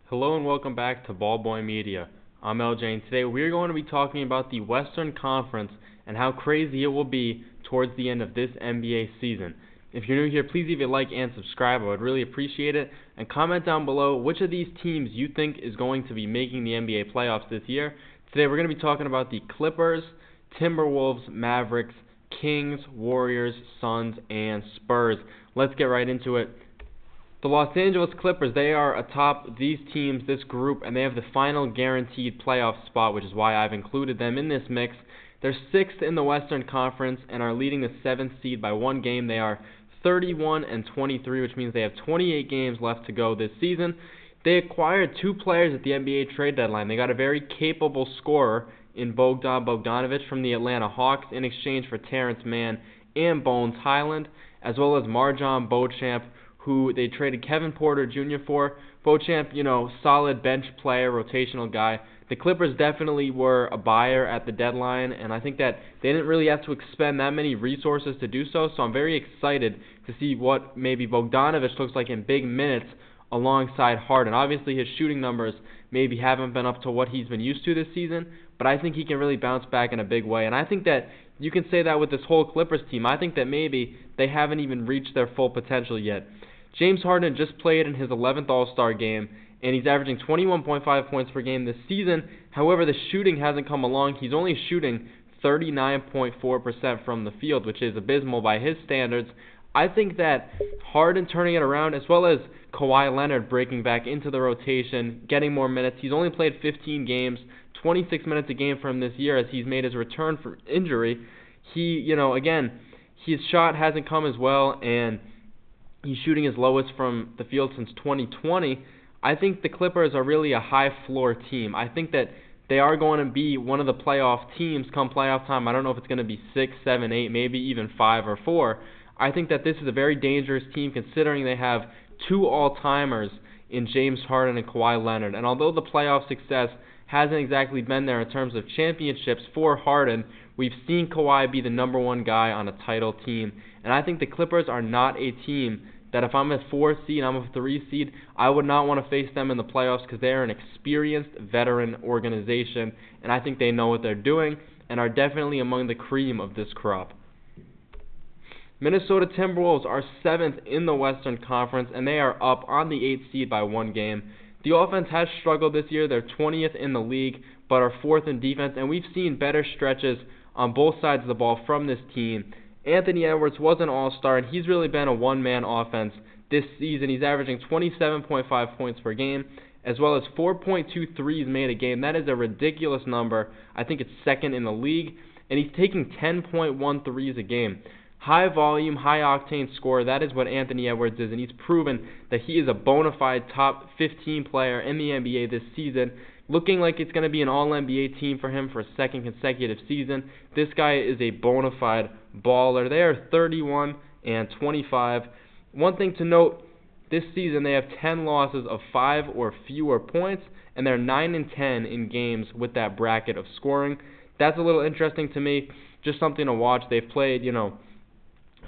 Hello and welcome back to Ballboy Media. I'm LJ and today we're going to be talking about the Western Conference and how crazy it will be towards the end of this NBA season. If you're new here, please leave a like and subscribe. I would really appreciate it. And comment down below which of these teams you think is going to be making the NBA playoffs this year. Today we're going to be talking about the Clippers, Timberwolves, Mavericks, Kings, Warriors, Suns, and Spurs. Let's get right into it. The Los Angeles Clippers, they are atop these teams, this group, and they have the final guaranteed playoff spot, which is why I've included them in this mix. They're 6th in the Western Conference and are leading the 7th seed by one game. They are 31-23, which means they have 28 games left to go this season. They acquired two players at the NBA trade deadline. They got a very capable scorer in Bogdan Bogdanovic from the Atlanta Hawks in exchange for Terrence Mann and Bones Highland, as well as Marjon Beauchamp, who they traded Kevin Porter Jr. for. Beauchamp, solid bench player, rotational guy. The Clippers definitely were a buyer at the deadline, and I think that they didn't really have to expend that many resources to do so, so I'm very excited to see what maybe Bogdanovic looks like in big minutes alongside Harden. Obviously, his shooting numbers maybe haven't been up to what he's been used to this season, but I think he can really bounce back in a big way, and I think that you can say that with this whole Clippers team. I think that maybe they haven't even reached their full potential yet. James Harden just played in his 11th All-Star game, and he's averaging 21.5 points per game this season. However, the shooting hasn't come along. He's only shooting 39.4% from the field, which is abysmal by his standards. I think that Harden turning it around, as well as Kawhi Leonard breaking back into the rotation, getting more minutes. He's only played 15 games, 26 minutes a game for him this year as he's made his return from injury. Again, his shot hasn't come as well, and he's shooting his lowest from the field since 2020. I think the Clippers are really a high-floor team. I think that they are going to be one of the playoff teams come playoff time. I don't know if it's going to be 6, 7, 8, maybe even 5 or 4. I think that this is a very dangerous team considering they have two all-timers in James Harden and Kawhi Leonard. And although the playoff success hasn't exactly been there in terms of championships for Harden, we've seen Kawhi be the number one guy on a title team. And I think the Clippers are not a team that if I'm a 4 seed, I'm a 3 seed, I would not want to face them in the playoffs because they are an experienced veteran organization, and I think they know what they're doing and are definitely among the cream of this crop. Minnesota Timberwolves are 7th in the Western Conference, and they are up on the 8th seed by one game. The offense has struggled this year. They're 20th in the league, but are 4th in defense, and we've seen better stretches on both sides of the ball from this team. Anthony Edwards was an all-star, and he's really been a one-man offense this season. He's averaging 27.5 points per game, as well as 4.2 threes made a game. That is a ridiculous number. I think it's second in the league, and he's taking 10.1 threes a game. High volume, high octane scorer, that is what Anthony Edwards is, and he's proven that he is a bona fide top 15 player in the NBA this season. Looking like it's going to be an all-NBA team for him for a second consecutive season. This guy is a bona fide baller. They are 31-25. One thing to note, this season they have 10 losses of 5 or fewer points, and they're 9-10 in games with that bracket of scoring. That's a little interesting to me, just something to watch. They've played,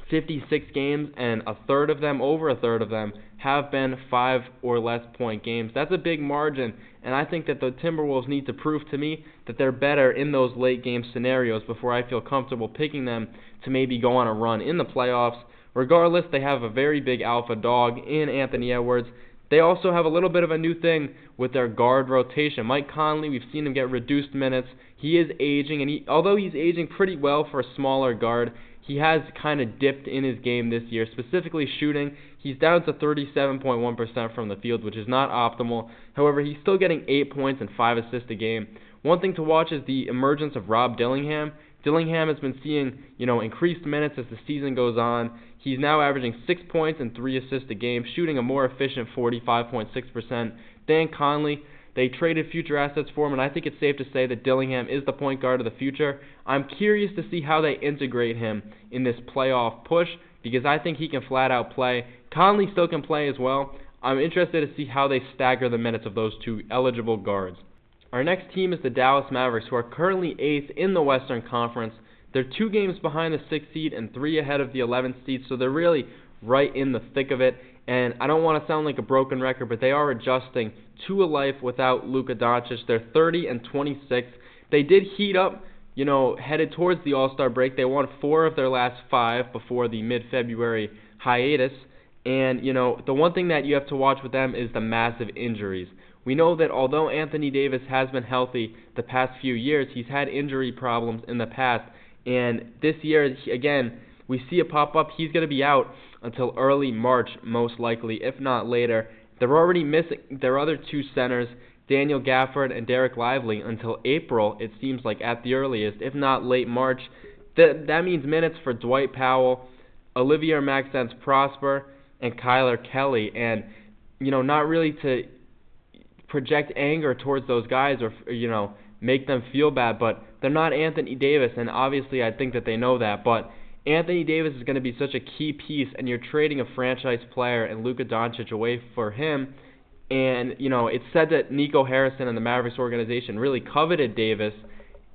56 games, and over a third of them, have been 5 or less point games. That's a big margin, and I think that the Timberwolves need to prove to me that they're better in those late game scenarios before I feel comfortable picking them to maybe go on a run in the playoffs. Regardless, they have a very big alpha dog in Anthony Edwards. They also have a little bit of a new thing with their guard rotation. Mike Conley, we've seen him get reduced minutes. He is aging, and although he's aging pretty well for a smaller guard, he has kind of dipped in his game this year, specifically shooting. He's down to 37.1% from the field, which is not optimal. However, he's still getting 8 points and 5 assists a game. One thing to watch is the emergence of Rob Dillingham. Dillingham has been seeing, increased minutes as the season goes on. He's now averaging 6 points and 3 assists a game, shooting a more efficient 45.6% than Conley. They traded future assets for him, and I think it's safe to say that Dillingham is the point guard of the future. I'm curious to see how they integrate him in this playoff push because I think he can flat out play. Conley still can play as well. I'm interested to see how they stagger the minutes of those two eligible guards. Our next team is the Dallas Mavericks, who are currently 8th in the Western Conference. They're 2 games behind the 6th seed and 3 ahead of the 11th seed, so they're really right in the thick of it. And I don't want to sound like a broken record, but they are adjusting to a life without Luka Doncic. They're 30 and 26. They did heat up, headed towards the All-Star break. They won 4 of their last 5 before the mid-February hiatus. And, the one thing that you have to watch with them is the massive injuries. We know that although Anthony Davis has been healthy the past few years, he's had injury problems in the past. And this year, again, we see it pop up. He's going to be out until early March, most likely, if not later. They're already missing their other 2 centers, Daniel Gafford and Derek Lively, until April, it seems like, at the earliest, if not late March. That means minutes for Dwight Powell, Olivier Maxence Prosper, and Kyler Kelly. And, not really to project anger towards those guys or, make them feel bad, but they're not Anthony Davis, and obviously I think that they know that. But Anthony Davis is going to be such a key piece, and you're trading a franchise player and Luka Doncic away for him. And, it's said that Nico Harrison and the Mavericks organization really coveted Davis,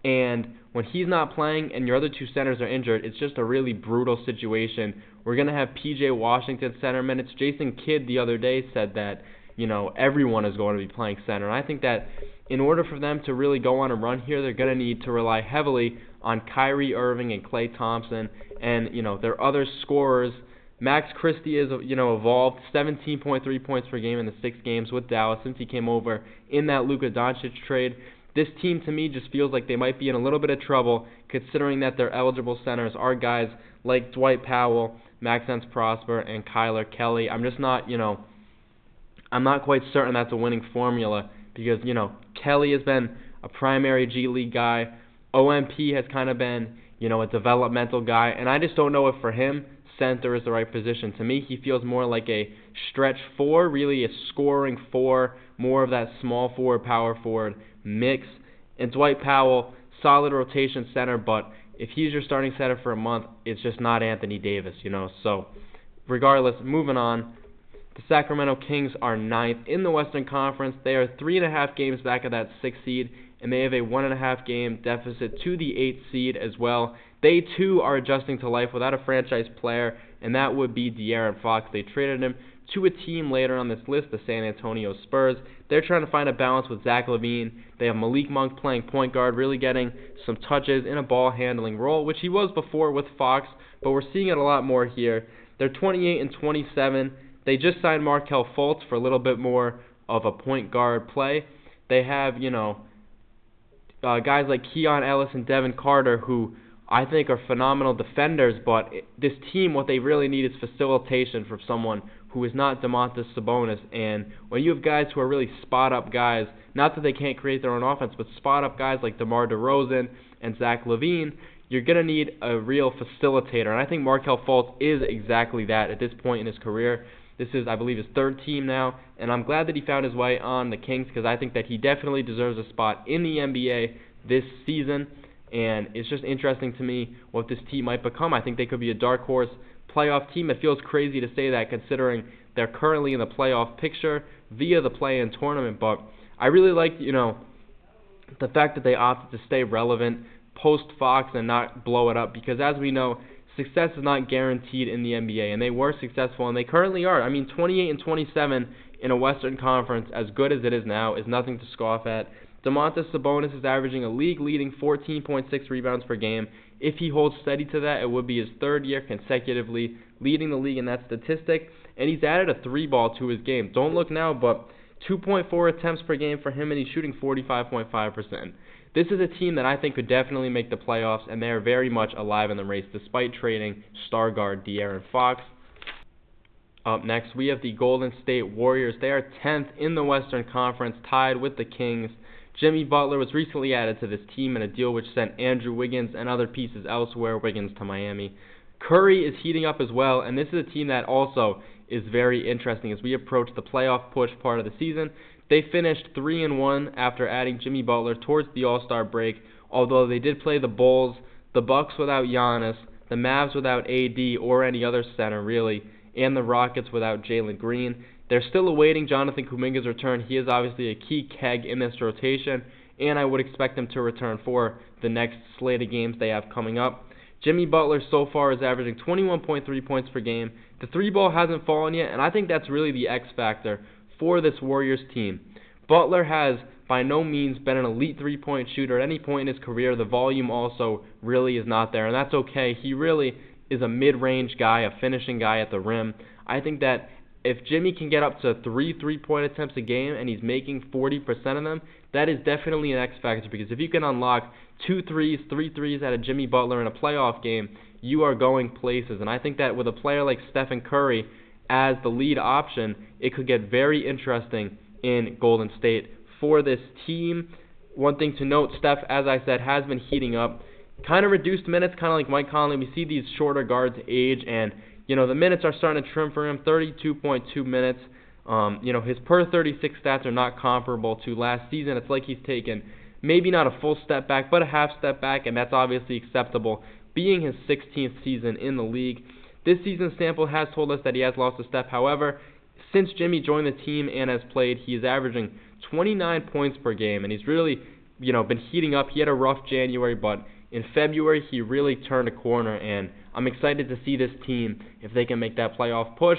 and when he's not playing and your other 2 centers are injured, it's just a really brutal situation. We're going to have P.J. Washington center minutes. Jason Kidd the other day said that, everyone is going to be playing center. And I think that in order for them to really go on a run here, they're going to need to rely heavily on Kyrie Irving and Klay Thompson and, their other scorers. Max Christie is, evolved 17.3 points per game in the 6 games with Dallas since he came over in that Luka Doncic trade. This team, to me, just feels like they might be in a little bit of trouble, considering that their eligible centers are guys like Dwight Powell, Maxence Prosper, and Kyler Kelly. I'm just not, I'm not quite certain that's a winning formula because, Kelly has been a primary G League guy. OMP has kind of been, a developmental guy, and I just don't know if for him center is the right position. To me, he feels more like a stretch 4, really a scoring 4, more of that small forward, power forward mix. And Dwight Powell, solid rotation center, but if he's your starting center for a month, it's just not Anthony Davis, So, regardless, moving on. The Sacramento Kings are 9th in the Western Conference. They are 3.5 games back of that 6th seed, and they have a 1.5 game deficit to the 8th seed as well. They, too, are adjusting to life without a franchise player, and that would be De'Aaron Fox. They traded him to a team later on this list, the San Antonio Spurs. They're trying to find a balance with Zach LaVine. They have Malik Monk playing point guard, really getting some touches in a ball-handling role, which he was before with Fox, but we're seeing it a lot more here. They're 28 and 27. They just signed Markelle Fultz for a little bit more of a point guard play. They have, guys like Keon Ellis and Devin Carter, who I think are phenomenal defenders, but this team, what they really need is facilitation from someone who is not Domantas Sabonis. And when you have guys who are really spot-up guys, not that they can't create their own offense, but spot-up guys like DeMar DeRozan and Zach LaVine, you're going to need a real facilitator. And I think Markelle Fultz is exactly that at this point in his career. This is, I believe, his 3rd team now, and I'm glad that he found his way on the Kings because I think that he definitely deserves a spot in the NBA this season, and it's just interesting to me what this team might become. I think they could be a dark horse playoff team. It feels crazy to say that considering they're currently in the playoff picture via the play-in tournament, but I really like, the fact that they opted to stay relevant post-Fox and not blow it up because, as we know, success is not guaranteed in the NBA, and they were successful, and they currently are. 28 and 27 in a Western Conference, as good as it is now, is nothing to scoff at. Domantas Sabonis is averaging a league-leading 14.6 rebounds per game. If he holds steady to that, it would be his 3rd year consecutively leading the league in that statistic, and he's added a 3-ball to his game. Don't look now, but 2.4 attempts per game for him, and he's shooting 45.5%. This is a team that I think could definitely make the playoffs, and they are very much alive in the race despite trading star guard De'Aaron Fox. Up next, we have the Golden State Warriors. They are 10th in the Western Conference, tied with the Kings. Jimmy Butler was recently added to this team in a deal which sent Andrew Wiggins and other pieces elsewhere, Wiggins to Miami. Curry is heating up as well, and this is a team that also is very interesting as we approach the playoff push part of the season. They finished 3-1 after adding Jimmy Butler towards the All-Star break, although they did play the Bulls, the Bucks without Giannis, the Mavs without AD or any other center really, and the Rockets without Jalen Green. They're still awaiting Jonathan Kuminga's return. He is obviously a key keg in this rotation, and I would expect him to return for the next slate of games they have coming up. Jimmy Butler so far is averaging 21.3 points per game. The three ball hasn't fallen yet, and I think that's really the X factor for this Warriors team. Butler has by no means been an elite three-point shooter at any point in his career. The volume also really is not there, and that's okay. He really is a mid-range guy, a finishing guy at the rim. I think that if Jimmy can get up to three-point attempts a game and he's making 40% of them, that is definitely an X factor, because if you can unlock 2 threes, 3 threes out of Jimmy Butler in a playoff game, you are going places. And I think that with a player like Stephen Curry as the lead option, it could get very interesting in Golden State for this team. One thing to note, Steph, as I said, has been heating up. Kind of reduced minutes, kind of like Mike Conley. We see these shorter guards age, and the minutes are starting to trim for him. 32.2 minutes. His per 36 stats are not comparable to last season. It's like he's taken maybe not a full step back, but a half step back, and that's obviously acceptable, being his 16th season in the league. This season's sample has told us that he has lost a step. However, since Jimmy joined the team and has played, he is averaging 29 points per game, and he's really, been heating up. He had a rough January, but in February he really turned a corner, and I'm excited to see this team if they can make that playoff push.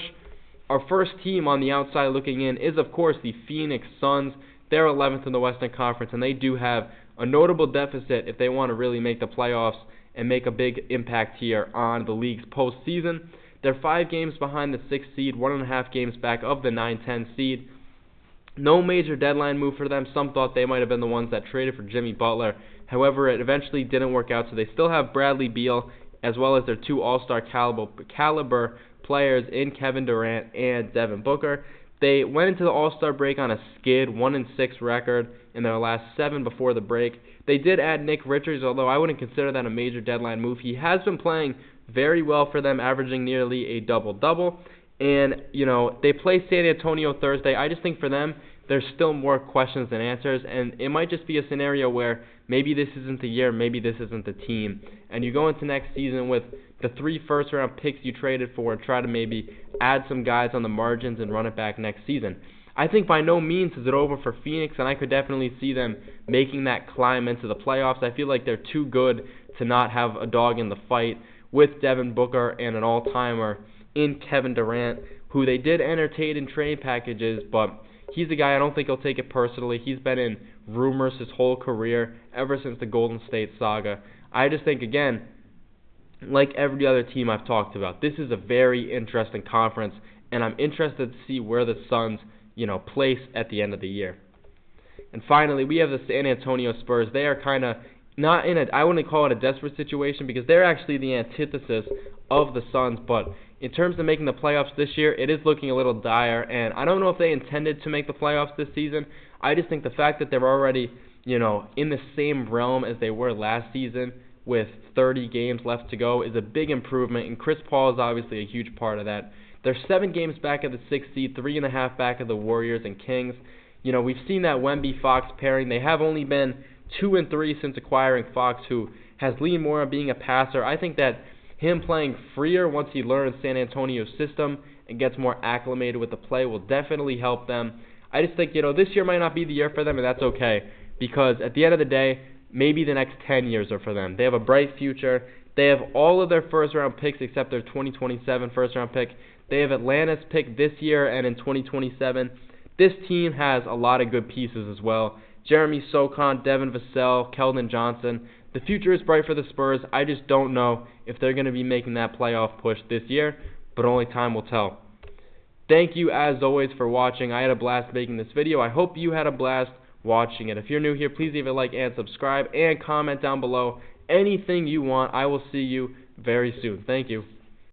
Our first team on the outside looking in is, of course, the Phoenix Suns. They're 11th in the Western Conference, and they do have a notable deficit if they want to really make the playoffs and make a big impact here on the league's postseason. They're 5 games behind the 6th seed, 1.5 games back of the 9-10 seed. No major deadline move for them. Some thought they might have been the ones that traded for Jimmy Butler. However, it eventually didn't work out, so they still have Bradley Beal as well as their 2 all-star caliber players in Kevin Durant and Devin Booker. They went into the All-Star break on a skid, 1-6 record in their last 7 before the break. They did add Nick Richards, although I wouldn't consider that a major deadline move. He has been playing very well for them, averaging nearly a double-double. And, they play San Antonio Thursday. I just think for them, there's still more questions than answers, and it might just be a scenario where maybe this isn't the year, maybe this isn't the team, and you go into next season with the 3 first-round picks you traded for and try to maybe add some guys on the margins and run it back next season. I think by no means is it over for Phoenix, and I could definitely see them making that climb into the playoffs. I feel like they're too good to not have a dog in the fight with Devin Booker and an all-timer in Kevin Durant, who they did entertain in trade packages, but he's a guy I don't think he'll take it personally. He's been in rumors his whole career, ever since the Golden State saga. I just think, again, like every other team I've talked about, this is a very interesting conference, and I'm interested to see where the Suns, place at the end of the year. And finally, we have the San Antonio Spurs. They are kind of not in I wouldn't call it a desperate situation, because they're actually the antithesis of the Suns, but in terms of making the playoffs this year, it is looking a little dire, and I don't know if they intended to make the playoffs this season. I just think the fact that they're already, in the same realm as they were last season with 30 games left to go is a big improvement, and Chris Paul is obviously a huge part of that. They're 7 games back of the 6th seed, 3.5 back of the Warriors and Kings. We've seen that Wemby-Fox pairing. They have only been 2-3 since acquiring Fox, who has leaned more on being a passer. I think that him playing freer once he learns San Antonio's system and gets more acclimated with the play will definitely help them. I just think, this year might not be the year for them, and that's okay, because at the end of the day, maybe the next 10 years are for them. They have a bright future. They have all of their first-round picks except their 2027 first-round pick. They have Atlanta's pick this year and in 2027. This team has a lot of good pieces as well. Jeremy Socon, Devin Vassell, Keldon Johnson. The future is bright for the Spurs. I just don't know if they're going to be making that playoff push this year, but only time will tell. Thank you, as always, for watching. I had a blast making this video. I hope you had a blast watching it. If you're new here, please leave a like and subscribe, and comment down below anything you want. I will see you very soon. Thank you.